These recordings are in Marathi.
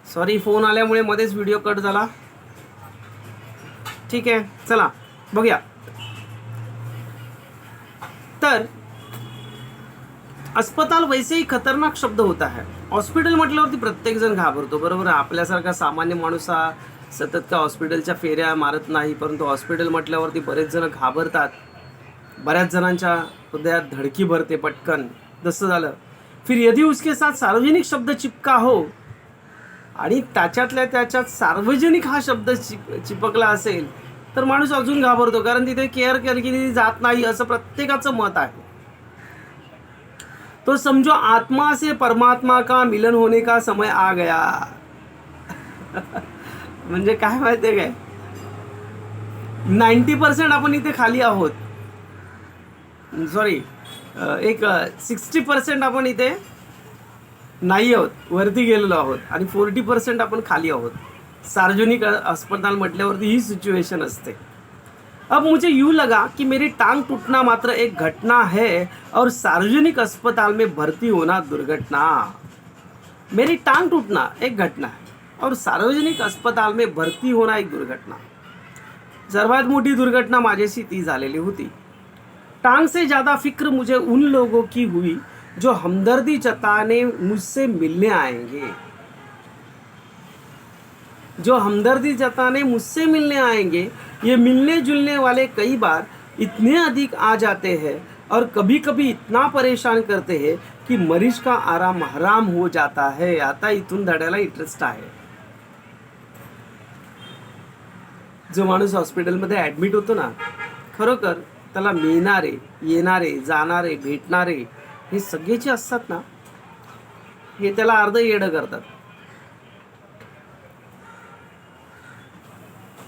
सॉरी, फोन आल्यामुळे मध्येच व्हिडिओ कट झाला. ठीक आहे, चला बघूया. तर अस्पताल वैसे ही खतरनाक शब्द होता है. हॉस्पिटल म्हटल्यावरती प्रत्येक जण घाबरतो, बरोबर. आपल्यासारखा सामान्य माणूस हा सतत का हॉस्पिटलच्या फेऱ्या मारत नाही, परंतु हॉस्पिटल म्हटल्यावरती बरेच जण घाबरतात. बऱ्याच जणांच्या हृदयात धडकी भरते पटकन. जसं झालं फिर यदि उसके साथ सार्वजनिक शब्द चिपका हो, आणि त्याच्यातल्या त्याच्यात सार्वजनिक हा शब्द चिपकला असेल तर माणूस अजून घाबरतो, कारण तिथे केअर केली जात नाही असं प्रत्येकाचं मत आहे. तो समजो आत्मा से परमात्मा का मिलन होने का समय आ गया. म्हणजे काय माहितीये काय, 90% आपण इथे खाली आहोत. सॉरी, एक 60% आपण इथे नाही आहोत, वरती गेलेलो आहोत, आणि 40% आपण खाली आहोत. सार्वजनिक अस्पताल म्हटल्यावरती ही सिच्युएशन असते. अब मुझे यूँ लगा कि मेरी टांग टूटना मात्र एक घटना है और सार्वजनिक अस्पताल में भर्ती होना दुर्घटना. मेरी टांग टूटना एक घटना है और सार्वजनिक अस्पताल में भर्ती होना एक दुर्घटना. सर्वात मोठी दुर्घटना माझ्याशी ती झालेली होती. टांग से ज़्यादा फिक्र मुझे उन लोगों की हुई जो हमदर्दी जताने मुझसे मिलने आएंगे. जो हमदर्दी जताने मुझसे मिलने आएंगे, ये मिलने जुलने वाले कई बार इतने अधिक आ जाते हैं और कभी कभी इतना परेशान करते हैं कि मरीज का आराम हराम हो जाता है. आता इथून धड्याला इंटरेस्ट आहे. जो माणूस हॉस्पिटलमध्ये ॲडमिट होतो ना, खरोखर त्याला मिळणारे, येणारे, जाणारे, भेटणारे हे सगळे जे असतात ना, हे त्याला अर्ध येडं करतात.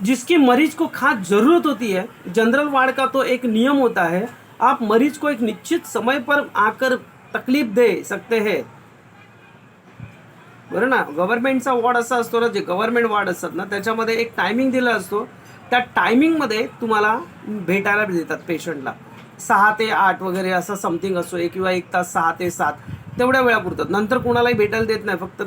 जिसकी मरीज को खास जरूरत होती है, जनरल वार्ड का तो एक नियम होता है, आप मरीज को एक निश्चित समय पर आकर तकलीफ दे सकते हैं, बरं ना. गव्हर्नमेंटचा वॉर्ड असा असतो ना, जे गव्हर्नमेंट वॉर्ड असतात ना, त्याच्यामध्ये एक टायमिंग दिला असतो. त्या टायमिंगमध्ये तुम्हाला भेटायला देतात पेशंटला. 6 ते 8 वगैरे असा समथिंग असतो, किंवा 1 तास 6 ते 7 तेवढ्या वेळा पुरतात. नंतर कोणालाही भेटायला देत नाही, फक्त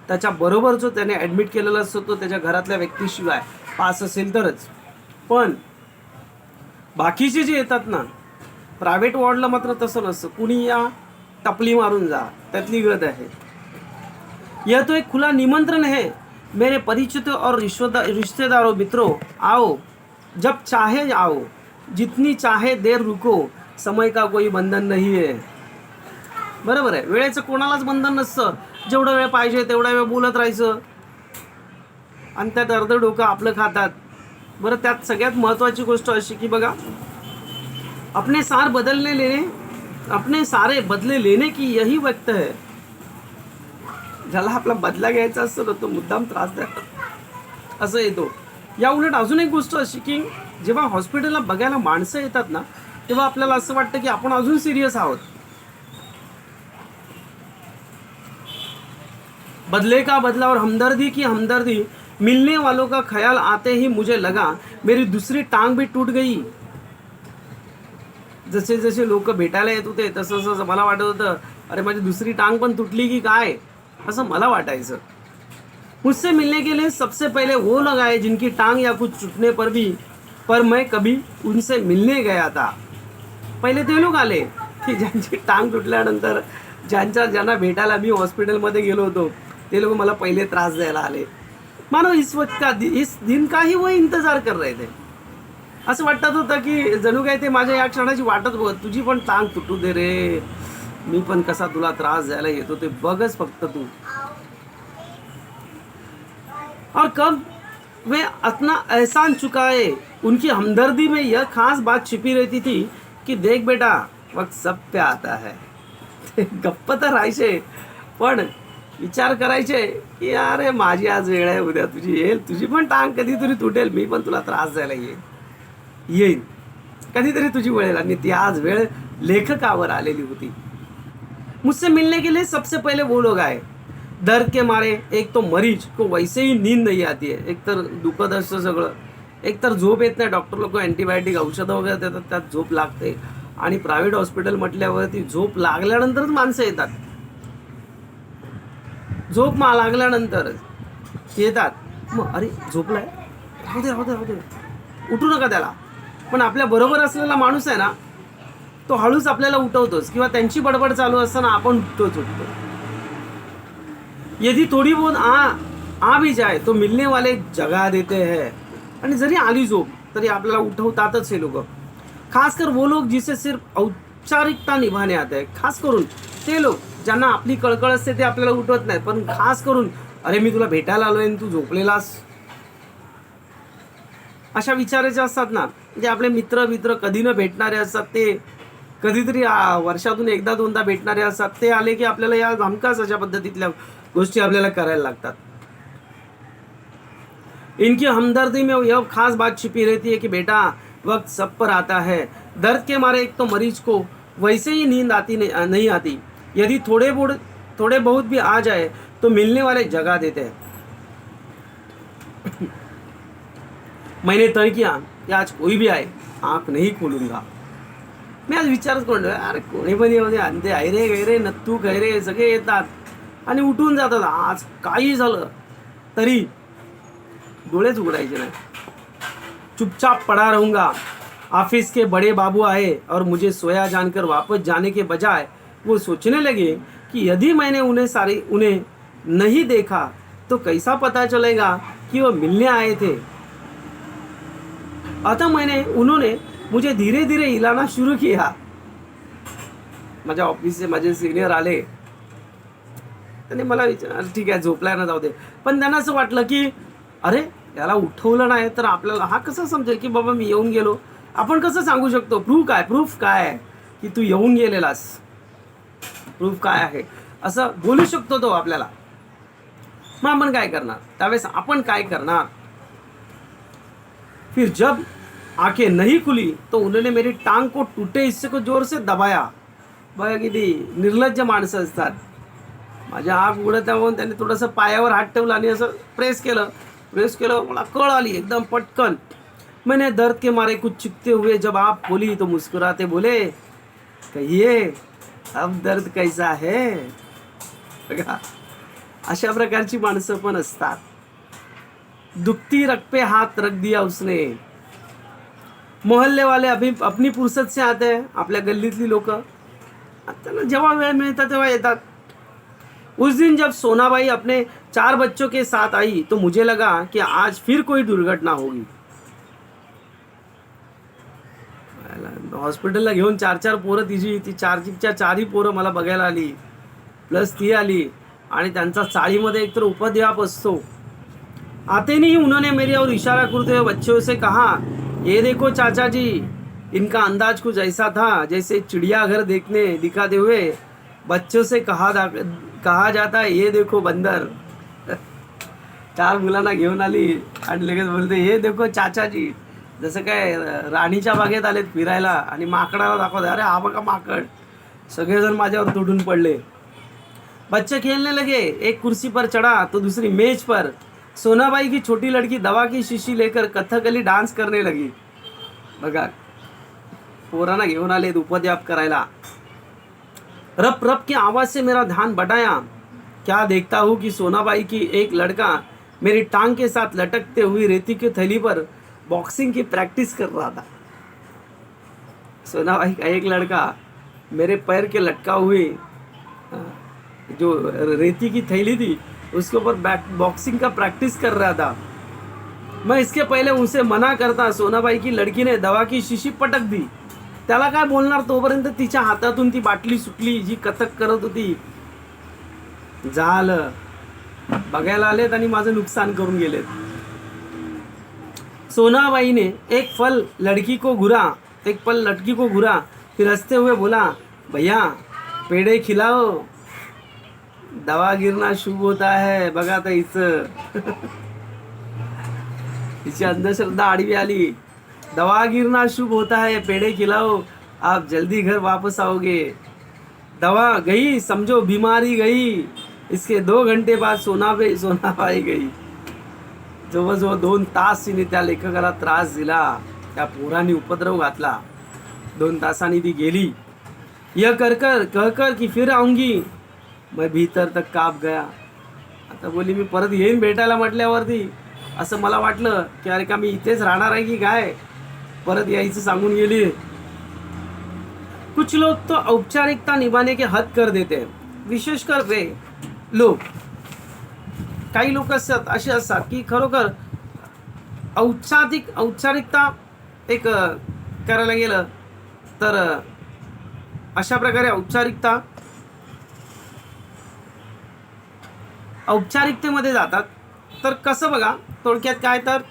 त्याच्या बरोबर जो त्याने ॲडमिट केलेला असतो तो त्याच्या घरातल्या व्यक्तीशिवाय पास असेल तरच. पण बाकीचे जे येतात ना, प्रायव्हेट वॉर्डला मात्र तसं नसतं. कुणी या, टपली मारून जा, त्यातली गत आहे. यह तो एक खुला निमंत्रण है. मेरे परिचितों और रिश्तेदारों, मित्रों, आओ, जब चाहे आओ, जितनी चाहे देर रुको, समय का कोई बंधन नहीं है. बरोबर आहे, वेळेचं कोणालाच बंधन नसतं. जेवढा वेळ पाहिजे तेवढा वेळ बोलत राहायचं, आणि त्यात अर्ध डोकं आपलं खातात. बरं, त्यात सगळ्यात महत्त्वाची गोष्ट अशी की बघा, अपने सारे बदले लेने की यही वक्त है. ज्याला आपला बदला घ्यायचा असतो ना, तो मुद्दाम त्रासदायक असं येतो. या उलट अजून एक गोष्ट अशी की जेव्हा हॉस्पिटलला बघायला माणसं येतात ना, तेव्हा आपल्याला असं वाटतं की आपण अजून सिरियस आहोत. बदले का बदला और हमदर्दी की हमदर्दी, मिलने वालों का ख्याल आते ही मुझे लगा मेरी दूसरी टांग भी टूट गई. जसे जसे लोक भेटायला येत होते तसं तसं मला वाटत होतं, अरे माझी दुसरी टांग पण तुटली की काय, असं मला वाटायचं. मुझसे मिलने के लिए सबसे पहले वो लोग आए जिनकी टांग या कुछ टूटने पर मैं कभी उनसे मिलने गया था. पहिले ते लोक आले की ज्यांची टांग तुटल्यानंतर ज्यांना भेटायला मी हॉस्पिटलमध्ये गेलो होतो, ते लोक मला पहिले त्रास द्यायला आले. मानो इस दिन का ही वो इंतजार कर रहे थे. असं वाटत होतं की जणू काय ते माझ्या या क्षणाची वाटच बघत, तुझी पण टांग तुटू दे रे, मी पण कसा तुला त्रास द्यायला येतो ते बघच फक्त तू. और कब वे अपना एहसान चुकाए, उनकी हमदर्दी में यह खास बात छिपी रहती थी की देख बेटा, वक्त सब पे आता है. गप्प तर राहायचे, पण विचार करायचे की अरे माझी आज वेळ आहे, उद्या तुझी येईल, तुझी पण टांग कधीतरी तुटेल, मी पण तुला त्रास द्यायला येईल कधीतरी तुझी वेळ. आणि ती आज वेळ लेखकावर आलेली होती. मुझसे मिलने के लिए सबसे पहले वो लोग आए. दर्द के मारे एक तो मरीज को वैसे ही नींद नहीं आती है, एक तर दुखत असतं सगळं, एक तर झोप येत नाही. डॉक्टर लोक अँटीबायोटिक औषधं वगैरे देतात, त्यात झोप लागते. आणि प्रायव्हेट हॉस्पिटल म्हटल्यावरती झोप लागल्यानंतरच माणसं येतात. झोप लागल्यानंतर येतात, मग अरे झोपलाय, राहू दे राहू दे राहू दे, उठू नका त्याला. पण आपल्या बरोबर असलेला माणूस आहे ना, तो हळूच आपल्याला उठवतोच, किंवा त्यांची बडबड चालू असताना आपण उठतो. यदि थोड़ी बहुत आ भी जाए तो मिलने वाले जगा देते हैं. आणि जरी आली झोप तरी आपल्याला उठवतातच हे लोक. खासकर वो लोग जिसे सिर्फ औपचारिकता निभाने आते हैं. खास करून ते लोक ज्यांना आपली कळकळ असते ते आपल्याला उठवत नाहीत, पण खास करून अरे मी तुला भेटायला आलोय आणि तू झोपलेलास, अशा विचाराचे असतात ना. जे आपले मित्र कधी न भेटणारे असतात, ते कधीतरी वर्षातून एकदा दोनदा भेटणारे असतात, ते आले की आपल्याला या हमखास अशा पद्धतीतल्या गोष्टी आपल्याला करायला लागतात. इनकी हमदर्दी में यह खास बात छिपी रहती है कि बेटा वक्त सब पर आता है. दर्द के मारे एक तो मरीज को वैसे ही नींद आती नहीं आती. यदि थोड़े बहुत भी आ जाए तो मिलने वाले जगा देते हैं. मैंने तय किया कि आज कोई भी आए आंख नहीं खोलूंगा. मी आज विचारच करून अरे कोणी पण येऊ दे, आणि ते ऐरे गैरे नत्तू गैरे सगळे येतात आणि उठून जातात. आज काही झालं तरी डोळेच उघडायचे नाही. चुपचाप पड़ा रहूंगा. ऑफिस के बड़े बाबू आए और मुझे सोया जानकर वापस जाने के बजाय वो सोचने लगे कि यदि मैंने उन्हें नहीं देखा तो कैसा पता चलेगा कि वो मिलने आए थे. अतः उन्होंने मुझे धीरे धीरे हिलाना शुरू किया. माझ्या ऑफिस से माझे सिनियर आले, त्यांनी मला विचार ठीक आहे झोपलाय ना जाऊ दे, पण त्यांना असं वाटलं की अरे याला उठवलं नाही तर आपल्याला हा कसं समजेल की बाबा मी येऊन गेलो. आपण कसं सांगू शकतो, प्रूफ काय आहे की तू येऊन गेलेलास, प्रूफ काय आहे असं बोलू शकतो तो आपल्याला. मग आपण काय करणार त्यावेळेस, आपण काय करणार. फिर जब आंखें नहीं खुली तो उन्होंने मेरी टांग को टूटे हिस्से को जोर से दबाया. बघा किती निर्लज्ज माणसं असतात. माझ्या आग उघडत म्हणून त्यांनी थोडंसं पायावर हात ठेवला आणि असं प्रेस केलं. मला कळ आली एकदम पटकन. मैंने दर्द के मारे कुछ चिकते हुए जब आप बोली तो मुस्कुराते बोले कहिए अब दर्द कैसा है. बघा अशा प्रकारची माणसं पण असतात. दुखती रग पे हाथ रख दिया उसने. मोहल्ले वाले अभी अपनी फुर्सत से आते हैं. आपल्या गल्लीतली लोक त्यांना जेव्हा वेळ मिळतात तेव्हा येतात. उस दिन जब सोनाबाई अपने 4 बच्चों के साथ आई तो मुझे लगा कि आज फिर कोई दुर्घटना होगी. हॉस्पिटलला घेऊन 4 पोरं ती चारही पोरं मला बघायला आली, प्लस ती आली, आणि त्यांचा चाळीमध्ये एकतर उपद्व्याप असतो. आते नहीं उन्होंने मेरी और इशारा करते हुए बच्चों से कहा ये देखो चाचा जी. इनका अंदाज कुछ ऐसा था जैसे चिड़ियाघर दिखाते हुए बच्चों से कहा जाता है ये देखो बंदर. 4 मुलांना घेऊन आली आणि लगेच बोलते हे देखो चाचा जी. जसं काय राणीच्या बागेत आलेत फिरायला आणि माकडाला दाखवते अरे हा बघा माकड. सगळेजण माझ्यावर तुटून पडले. बच्चे खेलने लगे. एक कुर्सी पर चढ़ा तो दूसरी मेज पर सोनाबाई की छोटी लड़की दवा की शीशी लेकर कथकली डांस करने लगी. बघा पोरांना घेऊन आले उपद्व्याप करायला. रप रप की आवाज से मेरा ध्यान बटाया. क्या देखता हूँ कि सोनाबाई की एक लड़का मेरी टांग के साथ लटकते हुई रेती की थैली पर बॉक्सिंग की प्रैक्टिस कर रहा था. सोनाबाई का एक लड़का मेरे पैर के लटका हुए जो रेती की थैली थी उसके ऊपर बॉक्सिंग का प्रैक्टिस कर रहा था. मैं इसके पहले उसे मना करता सोनाबाई की लड़की ने दवा की शीशी पटक दी. त्याला काय बोलणार तोपर्यंत तिच्या हातातून ती बाटली सुटली जी कथक करत होती. झालं बघायला आलेत आणि माझं नुकसान करून गेलेत. सोनाबाई ने एक पल लटकी को घुरा फिर हंसते हुए बोला भैया पेड़े खिलाओ दवा गिरना शुभ होता है. बघा आता हिची अंधश्रद्धा आडवी आली. दवा गिरना शुभ होता है पेड़े खिलाओ आप जल्दी घर वापस आओगे. दवा गई समझो बीमारी गई. इसके 2 घंटे बाद सोनाबाई गई. जवळजवळ 2 तास तिने त्या लेखकाला त्रास दिला. त्या पोरांनी उपद्रव घातला. 2 तासांनी ती गेली. यह कहकर कि फिर आऊंगी. मैं भीतर तक कांप गया. आता बोली मी परत येईन भेटायला म्हटल्यावरती असं मला वाटलं की अरे का मी इथेच राहणार आहे की काय, परत यायचं सांगून गेली. कुछ लोग तो औपचारिकता निभाने के हद कर देते हैं, विशेषकर वे लोक, काही लोक असतात असे असतात की खरोखर औपचारिकता एक करायला गेलं तर अशा प्रकारे औपचारिकतेमध्ये जातात. तर कसं बघा, थोडक्यात काय तर